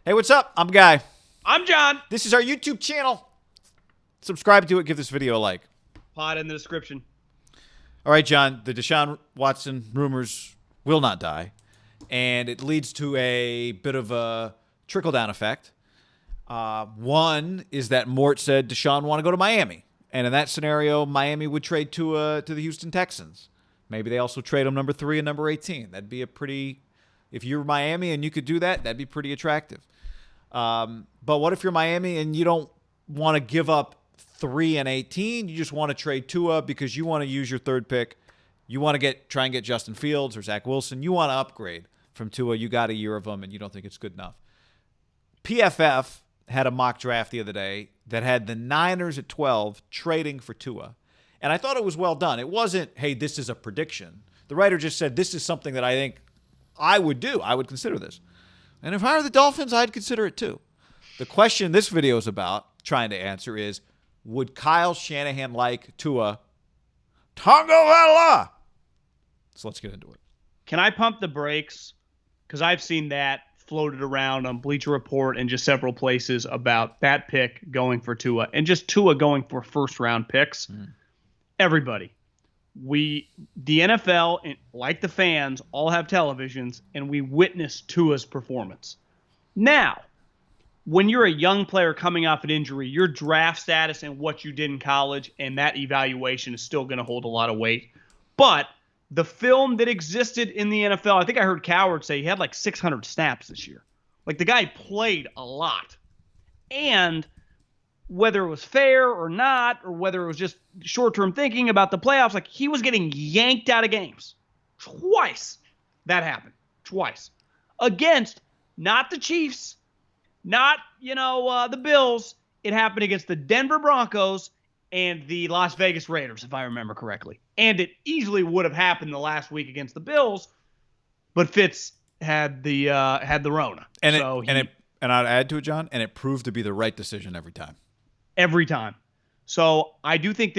Hey, what's up? I'm Guy. I'm John. This is our YouTube channel. Subscribe to it. Give this video a like. Pod in the description. All right, John. The Deshaun Watson rumors will not die, and it leads to a bit of a trickle-down effect. One is that Mort said Deshaun want to go to Miami, and in that scenario, Miami would trade Tua to the Houston Texans. Maybe they also trade him number 3 and number 18. That'd be a pretty. If you're Miami and you could do that, that'd be pretty attractive. But what if you're Miami and you don't want to give up 3 and 18? You just want to trade Tua because you want to use your third pick. You want to try and get Justin Fields or Zach Wilson. You want to upgrade from Tua. You got a year of them, and you don't think it's good enough. PFF had a mock draft the other day that had the Niners at 12 trading for Tua. And I thought it was well done. It wasn't, hey, this is a prediction. The writer just said, this is something that I think I would do. I would consider this. And if I were the Dolphins, I'd consider it too. The question this video is about trying to answer is, would Kyle Shanahan like Tua Tagovailoa? So let's get into it. Can I pump the brakes? Because I've seen that floated around on Bleacher Report and just several places about that pick going for Tua and just Tua going for first-round picks. Everybody. The NFL, like the fans, all have televisions, and we witness Tua's performance. Now, when you're a young player coming off an injury, your draft status and what you did in college and that evaluation is still going to hold a lot of weight. But the film that existed in the NFL, I think I heard Coward say he had like 600 snaps this year. Like the guy played a lot. And whether it was fair or not, or whether it was just short-term thinking about the playoffs, like he was getting yanked out of games. Twice that happened. Twice. Against not the Chiefs, not, the Bills. It happened against the Denver Broncos and the Las Vegas Raiders, if I remember correctly. And it easily would have happened the last week against the Bills, but Fitz had the Rona. And I'd add to it, John, and it proved to be the right decision every time. Every time. So I do think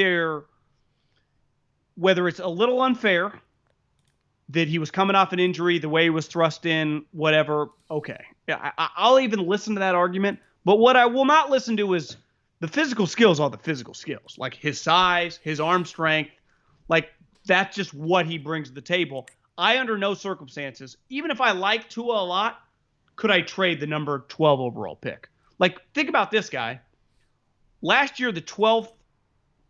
whether it's a little unfair that he was coming off an injury, the way he was thrust in, whatever, okay. Yeah, I'll even listen to that argument. But what I will not listen to is the physical skills are the physical skills. Like his size, his arm strength, like that's just what he brings to the table. I, under no circumstances, even if I like Tua a lot, could I trade the number 12 overall pick? Like, think about this guy. Last year, the 12th,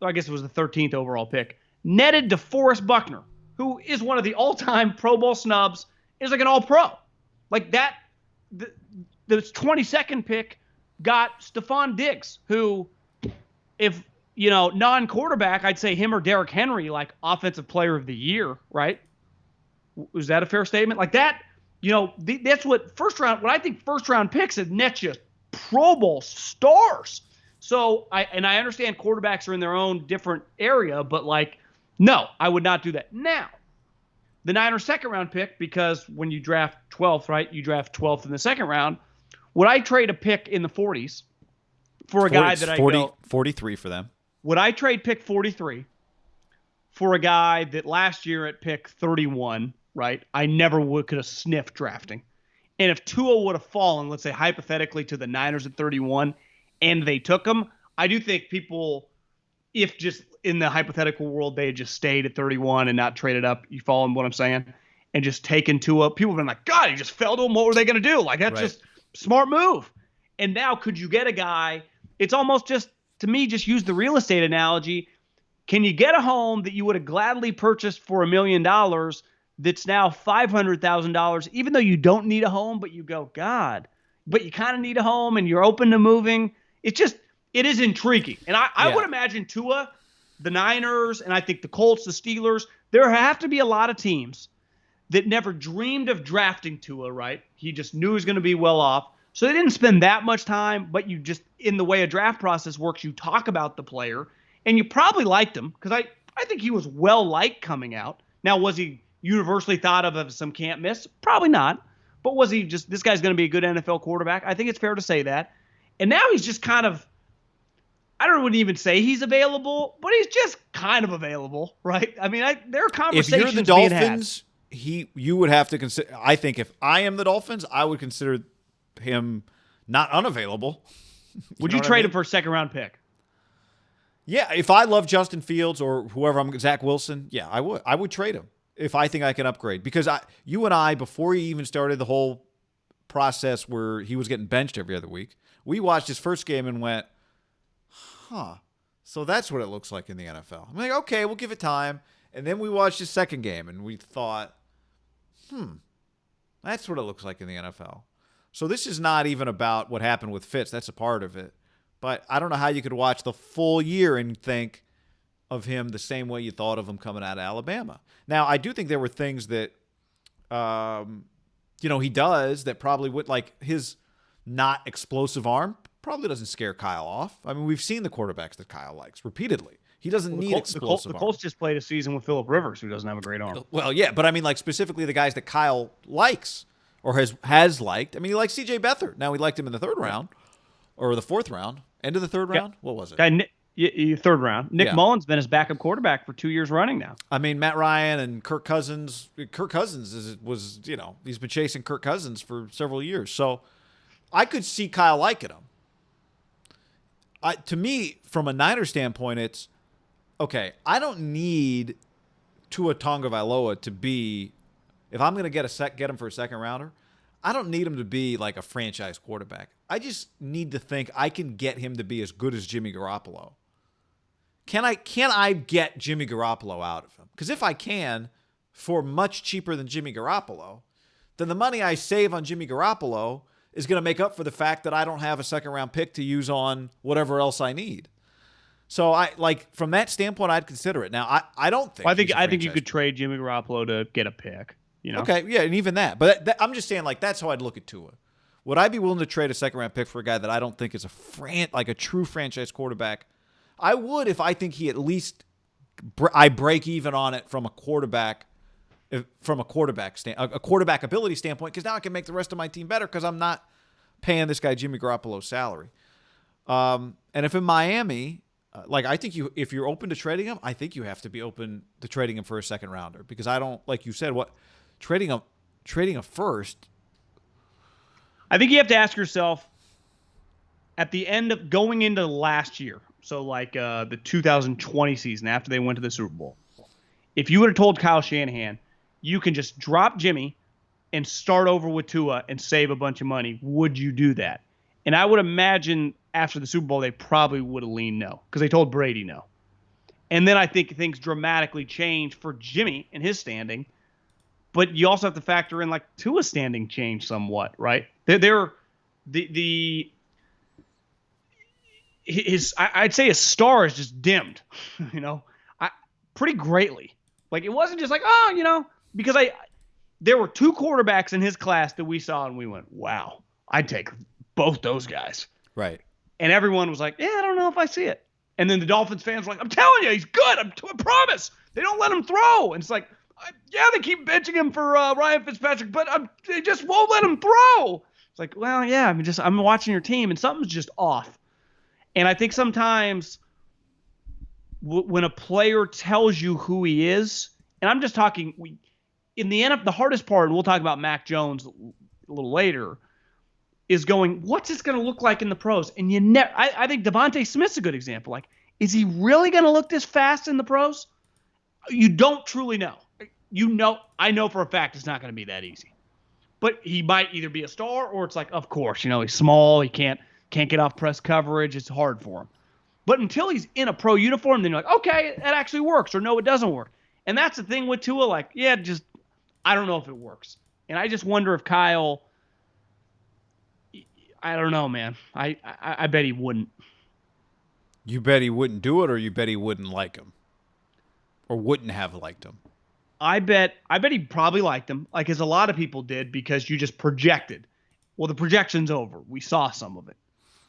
I guess it was the 13th overall pick, netted DeForest Buckner, who is one of the all-time Pro Bowl snubs, is like an all-pro. Like that, the 22nd pick got Stephon Diggs, who, if, non-quarterback, I'd say him or Derrick Henry, like offensive player of the year, right? Was that a fair statement? Like that, that's what I think first-round picks have net you Pro Bowl stars. So, I understand quarterbacks are in their own different area, but no, I would not do that. Now, the Niners second-round pick, because when you draft 12th, right, you draft 12th in the second round, would I trade a pick in the 40s for a guy that 43 for them. Would I trade pick 43 for a guy that last year at pick 31, right, I never could have sniffed drafting? And if Tua would have fallen, let's say hypothetically, to the Niners at 31, and they took him, I do think people, if just in the hypothetical world they had just stayed at 31 and not traded up, you follow what I'm saying, and just taken Tua, people have been like, God, he just fell to him. What were they going to do? Like, that's just smart move. And now could you get a guy, it's almost just, to me, just use the real estate analogy. Can you get a home that you would have gladly purchased for $1 million that's now $500,000, even though you don't need a home, but you go, God, but you kind of need a home and you're open to moving? It is intriguing. And I would imagine Tua, the Niners, and I think the Colts, the Steelers, there have to be a lot of teams that never dreamed of drafting Tua, right? He just knew he was going to be well off. So they didn't spend that much time, but you just, in the way a draft process works, you talk about the player, and you probably liked him, because I think he was well-liked coming out. Now, was he universally thought of as some can't miss? Probably not. But was he just, this guy's going to be a good NFL quarterback? I think it's fair to say that. And now he's just kind of, I wouldn't even say he's available, but he's just kind of available, right? I mean, there are conversations if you're the Dolphins, you would have to consider. I think if I am the Dolphins, I would consider him not unavailable. Would you trade him for a second-round pick? Yeah, if I love Justin Fields or whoever, Zach Wilson, yeah, I would. I would trade him if I think I can upgrade. Because you and I, before he even started the whole process where he was getting benched every other week, we watched his first game and went, huh, so that's what it looks like in the NFL. I'm like, okay, we'll give it time. And then we watched his second game and we thought, that's what it looks like in the NFL. So this is not even about what happened with Fitz. That's a part of it. But I don't know how you could watch the full year and think of him the same way you thought of him coming out of Alabama. Now, I do think there were things that, he does that probably would, like his not explosive arm probably doesn't scare Kyle off. I mean, we've seen the quarterbacks that Kyle likes repeatedly. He doesn't need explosive The Colts just played a season with Phillip Rivers, who doesn't have a great arm. Well, yeah, but I mean, like specifically the guys that Kyle likes or has liked. I mean, he likes C.J. Beathard. Now, he liked him in the third round or the fourth round. End of the third round? What was it? Third round. Nick Mullen's been his backup quarterback for 2 years running now. I mean, Matt Ryan and Kirk Cousins. Kirk Cousins he's been chasing Kirk Cousins for several years. So I could see Kyle liking him. To me, from a Niner standpoint, it's, okay, I don't need Tua Tagovailoa to be, if I'm going to get him for a second rounder, I don't need him to be like a franchise quarterback. I just need to think I can get him to be as good as Jimmy Garoppolo. Can I get Jimmy Garoppolo out of him? Because if I can, for much cheaper than Jimmy Garoppolo, then the money I save on Jimmy Garoppolo is going to make up for the fact that I don't have a second-round pick to use on whatever else I need. So from that standpoint, I'd consider it. Now, I don't think. Well, I think you could trade Jimmy Garoppolo to get a pick. Okay, yeah, and even that. But I'm just saying, that's how I'd look at Tua. Would I be willing to trade a second-round pick for a guy that I don't think is a true franchise quarterback? I would if I think he at least I break even on it from a quarterback ability standpoint, because now I can make the rest of my team better because I'm not paying this guy Jimmy Garoppolo's salary. And if in Miami, I think if you're open to trading him, I think you have to be open to trading him for a second rounder, because I don't, like you said, trading a first. I think you have to ask yourself at the end of going into last year, so the 2020 season after they went to the Super Bowl, if you would have told Kyle Shanahan, you can just drop Jimmy and start over with Tua and save a bunch of money, would you do that? And I would imagine after the Super Bowl, they probably would have leaned no, because they told Brady no. And then I think things dramatically changed for Jimmy and his standing. But you also have to factor in Tua's standing changed somewhat, right? I'd say his star is just dimmed, pretty greatly. It wasn't just because there were two quarterbacks in his class that we saw and we went, wow, I'd take both those guys. Right. And everyone was like, yeah, I don't know if I see it. And then the Dolphins fans were like, I'm telling you, he's good. I promise. They don't let him throw. And it's like, yeah, they keep benching him for Ryan Fitzpatrick, but they just won't let him throw. It's like, well, yeah, I'm watching your team and something's just off. And I think sometimes when a player tells you who he is, and I'm just talking in the NFL, the hardest part, and we'll talk about Mac Jones a little later, is going, what's this going to look like in the pros? And I think Devontae Smith's a good example. Is he really going to look this fast in the pros? You don't truly know. I know for a fact it's not going to be that easy. But he might either be a star or it's of course, he's small, he can't get off press coverage, it's hard for him. But until he's in a pro uniform, then you're like, okay, that actually works, or no, it doesn't work. And that's the thing with Tua, I don't know if it works. And I just wonder if Kyle, I don't know, man. I bet he wouldn't. You bet he wouldn't do it, or you bet he wouldn't like him? Or wouldn't have liked him? I bet he probably liked him, as a lot of people did, because you just projected. Well, the projection's over. We saw some of it.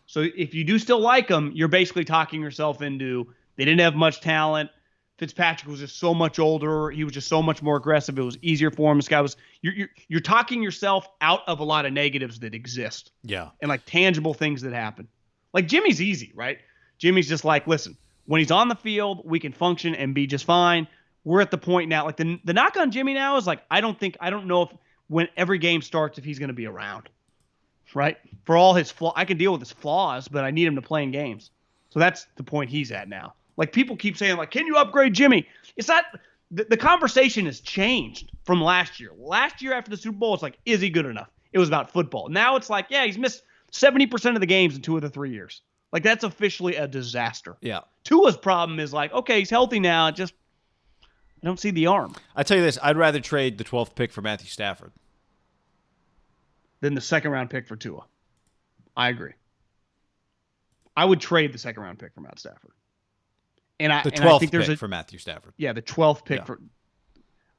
So if you do still like him, you're basically talking yourself into they didn't have much talent. Fitzpatrick was just so much older. He was just so much more aggressive. It was easier for him. This guy was you're talking yourself out of a lot of negatives that exist. Yeah. And tangible things that happen. Jimmy's easy, right? Jimmy's just listen, when he's on the field, we can function and be just fine. We're at the point now, the knock on Jimmy now is I don't know if when every game starts if he's going to be around. right? For all his flaws, I can deal with his flaws, but I need him to play in games. So that's the point he's at now. Like, people keep saying, like, can you upgrade Jimmy? It's not the conversation has changed from last year. Last year after the Super Bowl, it's like, is he good enough? It was about football. Now it's like, yeah, he's missed 70% of the games in 2 of the 3 years. Like, that's officially a disaster. Yeah. Tua's problem is like, okay, he's healthy now. Just I don't see the arm. I tell you this, I'd rather trade the 12th pick for Matthew Stafford Than the second-round pick for Tua. I agree. I would trade the second-round pick for Matt Stafford. And I the 12th think there's pick for Matthew Stafford. Yeah, the 12th pick Yeah. for.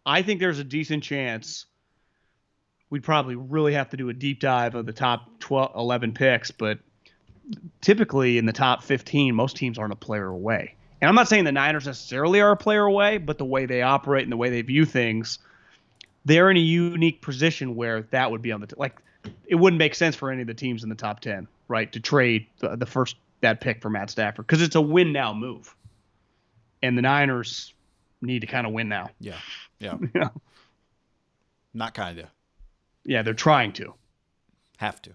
I think there's a decent chance. We'd probably really have to do a deep dive of the top 11 picks, but typically in the top 15, most teams aren't a player away. And I'm not saying the Niners necessarily are a player away, but the way they operate and the way they view things, they're in a unique position where that would be on the like. It wouldn't make sense for any of the teams in the top 10, right, to trade that pick for Matt Stafford because it's a win now move, and the Niners need to kind of win now. Yeah. Yeah. Yeah. Not kind of. Yeah, they're trying to. Have to.